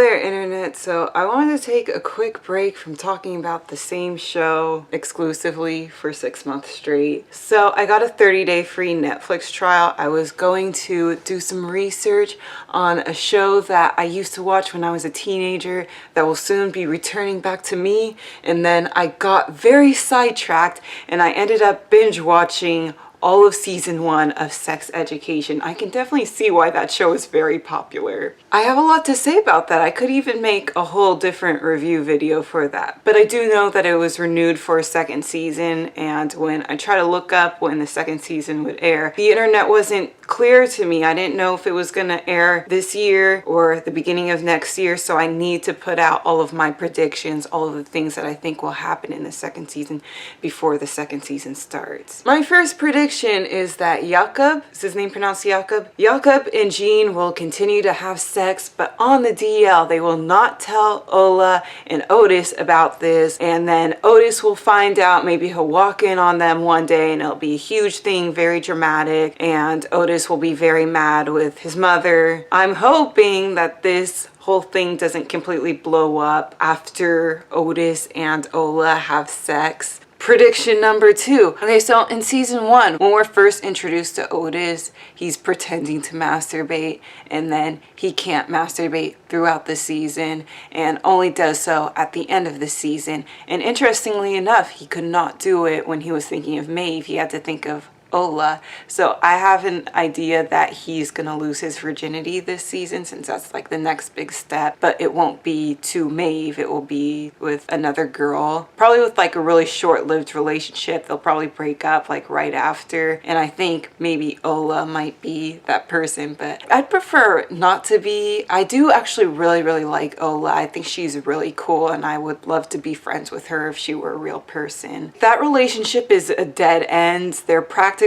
there, internet. So I wanted to take a quick break from talking about the same show exclusively for 6 months straight. So I got a 30-day free Netflix trial. I was going to do some research on a show that I used to watch when I was a teenager that will soon be returning back to me. And then I got very sidetracked and I ended up binge watching all of season 1 of Sex Education. I can definitely see why that show is very popular. I have a lot to say about that. I could even make a whole different review video for that. But I do know that it was renewed for a second season, and when I try to look up when the second season would air, the internet wasn't clear to me. I didn't know if it was gonna air this year or the beginning of next year, so I need to put out all of my predictions, all of the things that I think will happen in the second season before the second season starts. My first prediction is that Jakob, is his name pronounced Jakob? Jakob and Jean will continue to have sex, but on the DL, they will not tell Ola and Otis about this, and then Otis will find out. Maybe he'll walk in on them one day and it'll be a huge thing, very dramatic, and Otis will be very mad with his mother. I'm hoping that this whole thing doesn't completely blow up after Otis and Ola have sex. Prediction number 2. Okay, so in season 1, when we're first introduced to Otis, he's pretending to masturbate, and then he can't masturbate throughout the season and only does so at the end of the season. And interestingly enough, he could not do it when he was thinking of Maeve. He had to think of Ola. So I have an idea that he's gonna lose his virginity this season, since that's like the next big step, but it won't be to Maeve, it will be with another girl, probably with like a really short-lived relationship. They'll probably break up like right after, and I think maybe Ola might be that person, but I'd prefer not to be. I do actually really like Ola. I think she's really cool and I would love to be friends with her if she were a real person. That relationship is a dead end. They're practically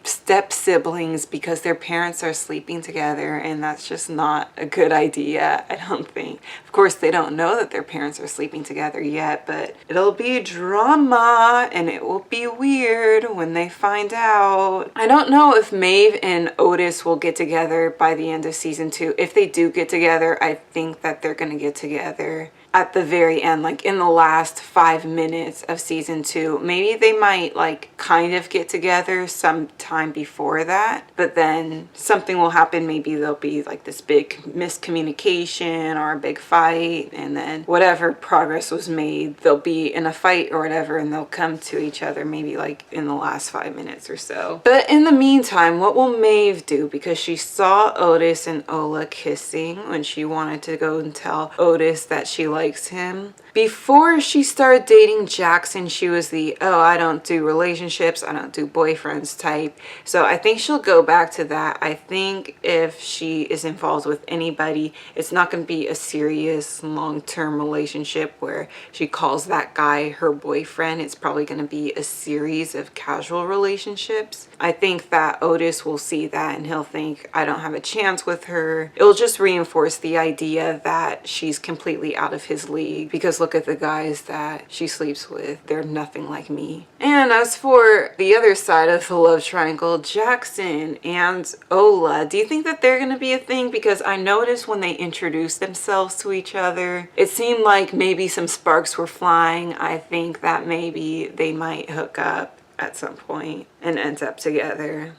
step siblings because their parents are sleeping together, and that's just not a good idea, I don't think. Of course, they don't know that their parents are sleeping together yet, but it'll be drama and it will be weird when they find out. I don't know if Maeve and Otis will get together by the end of season 2. If they do get together, I think that they're gonna get together at the very end, like in the last 5 minutes of season 2. Maybe they might like kind of get together sometime before that, but then something will happen. Maybe there'll be like this big miscommunication or a big fight, and then whatever progress was made, they'll be in a fight or whatever, and they'll come to each other maybe like in the last 5 minutes or so. But in the meantime, what will Maeve do? Because she saw Otis and Ola kissing when she wanted to go and tell Otis that she likes him. Before she started dating Jackson, she was the, oh, I don't do relationships, I don't do boyfriends type. So I think she'll go back to that. I think if she is involved with anybody, it's not going to be a serious long-term relationship where she calls that guy her boyfriend. It's probably going to be a series of casual relationships. I think that Otis will see that and he'll think, I don't have a chance with her. It'll just reinforce the idea that she's completely out of his league, because look at the guys that she sleeps with, they're nothing like me. And as for the other side of the love triangle, Jackson and Ola, do you think that they're gonna be a thing? Because I noticed when they introduced themselves to each other, it seemed like maybe some sparks were flying. I think that maybe they might hook up at some point and end up together.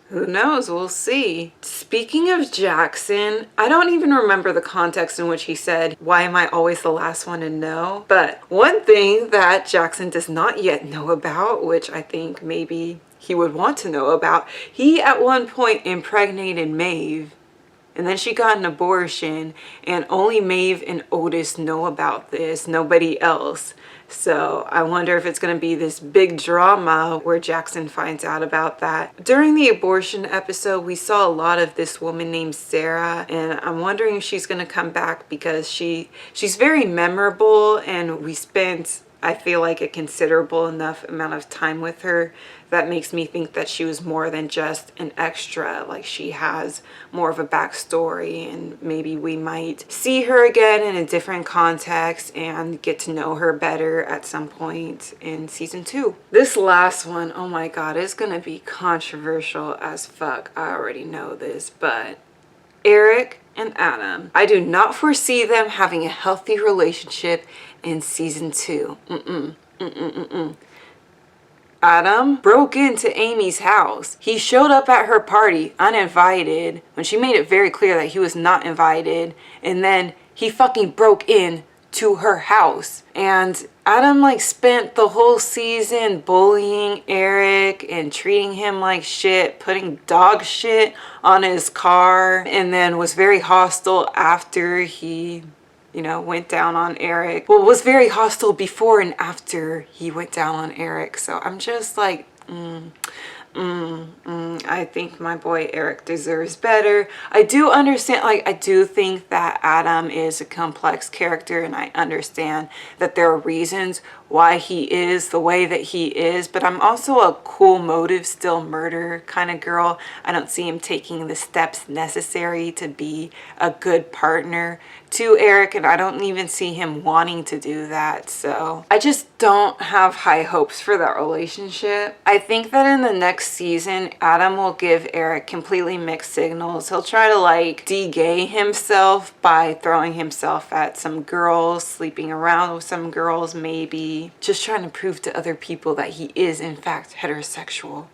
Who knows? We'll see. Speaking of Jackson, I don't even remember the context in which he said, why am I always the last one to know? But one thing that Jackson does not yet know about, which I think maybe he would want to know about, he at one point impregnated Maeve, and then she got an abortion, and only Maeve and Otis know about this, nobody else. So I wonder if it's going to be this big drama where Jackson finds out about that. During the abortion episode, we saw a lot of this woman named Sarah, and I'm wondering if she's going to come back, because she's very memorable, and we spent, I feel like, a considerable enough amount of time with her that makes me think that she was more than just an extra. Like, she has more of a backstory, and maybe we might see her again in a different context and get to know her better at some point in season 2. This last one, oh my god, is gonna be controversial as fuck. I already know this, but Eric and Adam. I do not foresee them having a healthy relationship in season 2. Adam broke into Amy's house. He showed up at her party uninvited when she made it very clear that he was not invited. And then he fucking broke in to her house. And Adam like spent the whole season bullying Eric and treating him like shit, putting dog shit on his car, and then was very hostile after he went down on Eric. Well, was very hostile before and after he went down on Eric. So I'm just like, I think my boy Eric deserves better. I do understand, like, I do think that Adam is a complex character, and I understand that there are reasons why he is the way that he is, but I'm also a cool motive, still murder kind of girl. I don't see him taking the steps necessary to be a good partner to Eric, and I don't even see him wanting to do that. So I just don't have high hopes for that relationship. I think that in the next season, Adam will give Eric completely mixed signals. He'll try to like de-gay himself by throwing himself at some girls, sleeping around with some girls, maybe just trying to prove to other people that he is in fact heterosexual.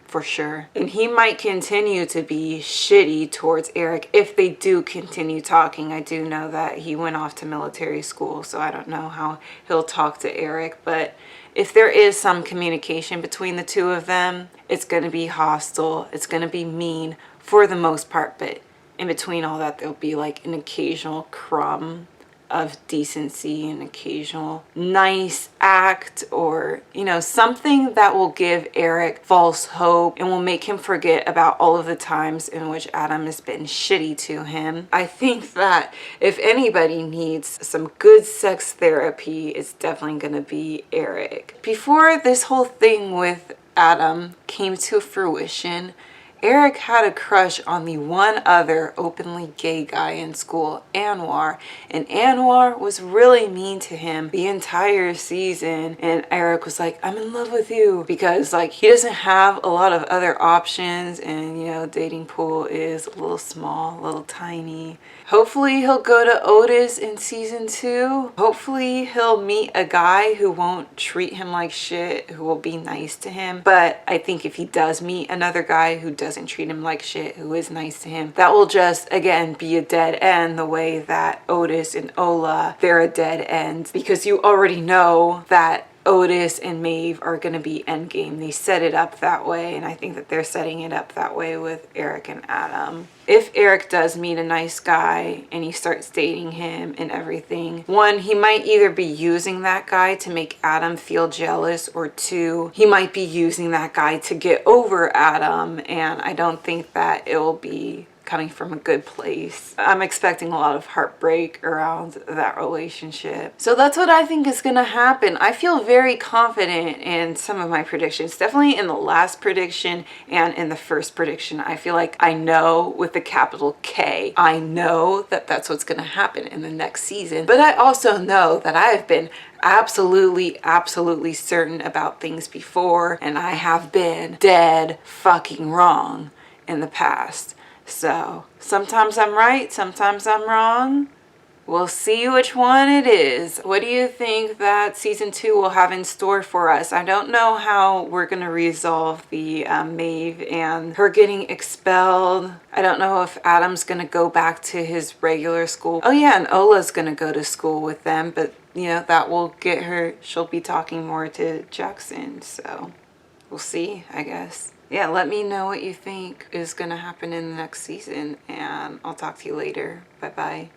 For sure. And he might continue to be shitty towards Eric if they do continue talking. I do know that he went off to military school, so I don't know how he'll talk to Eric. But if there is some communication between the two of them, it's going to be hostile. It's going to be mean for the most part. But in between all that, there'll be like an occasional crumb of decency, an occasional nice act, or something that will give Eric false hope and will make him forget about all of the times in which Adam has been shitty to him. I think that if anybody needs some good sex therapy, it's definitely gonna be Eric. Before this whole thing with Adam came to fruition, Eric had a crush on the one other openly gay guy in school, Anwar, and Anwar was really mean to him the entire season, and Eric was like, I'm in love with you, because like he doesn't have a lot of other options, and dating pool is a little small, a little tiny. Hopefully he'll go to Otis in season 2. Hopefully he'll meet a guy who won't treat him like shit, who will be nice to him. But I think if he does meet another guy who doesn't treat him like shit, who is nice to him, that will just, again, be a dead end the way that Otis and Ola, they're a dead end. Because you already know that Otis and Maeve are going to be endgame. They set it up that way, and I think that they're setting it up that way with Eric and Adam. If Eric does meet a nice guy and he starts dating him and everything, one, he might either be using that guy to make Adam feel jealous, or two, he might be using that guy to get over Adam, and I don't think that it will be coming from a good place. I'm expecting a lot of heartbreak around that relationship. So that's what I think is gonna happen. I feel very confident in some of my predictions. Definitely in the last prediction and in the first prediction. I feel like I know, with the capital K, I know that that's what's gonna happen in the next season. But I also know that I have been absolutely certain about things before, and I have been dead fucking wrong in the past. So sometimes I'm right, sometimes I'm wrong. We'll see which one it is. What do you think that season 2 will have in store for us? I don't know how we're going to resolve the Maeve and her getting expelled. I don't know if Adam's going to go back to his regular school. Oh yeah, and Ola's going to go to school with them, but that will get her, she'll be talking more to Jackson, so we'll see, I guess. Yeah, let me know what you think is going to happen in the next season, and I'll talk to you later. Bye-bye.